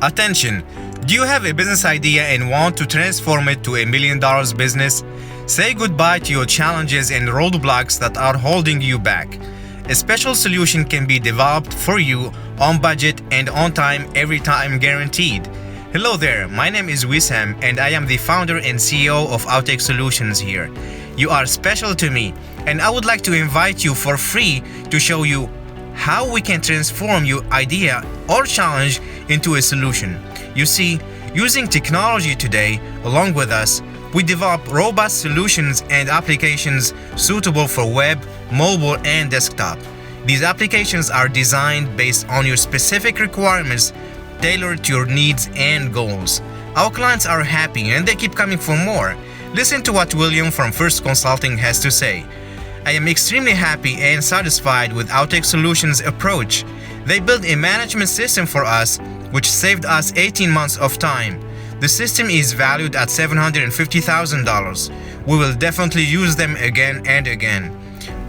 Attention! Do you have a business idea and want to transform it to $1 million business? Say goodbye to your challenges and roadblocks that are holding you back. A special solution can be developed for you on budget and on time, every time guaranteed. Hello there, my name is Wissam and I am the founder and CEO of Outtake Solutions here. You are special to me and I would like to invite you for free to show you how we can transform your idea or challenge into a solution. You see, using technology today along with us, we develop robust solutions and applications suitable for web, mobile, and desktop. These applications are designed based on your specific requirements, tailored to your needs and goals. Our clients are happy and they keep coming for more. Listen to what William from First Consulting has to say. I am extremely happy and satisfied with Outtake Solutions' approach. They built a management system for us which saved us 18 months of time. The system is valued at $750,000. We will definitely use them again and again.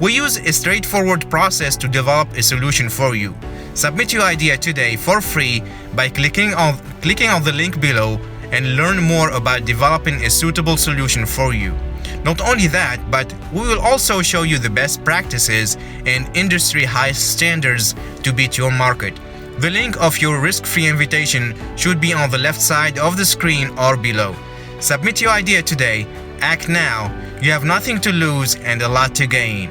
We use a straightforward process to develop a solution for you. Submit your idea today for free by clicking on the link below and learn more about developing a suitable solution for you. Not only that, but we will also show you the best practices and industry high standards to beat your market. The link of your risk-free invitation should be on the left side of the screen or below. Submit your idea today, act now. You have nothing to lose and a lot to gain.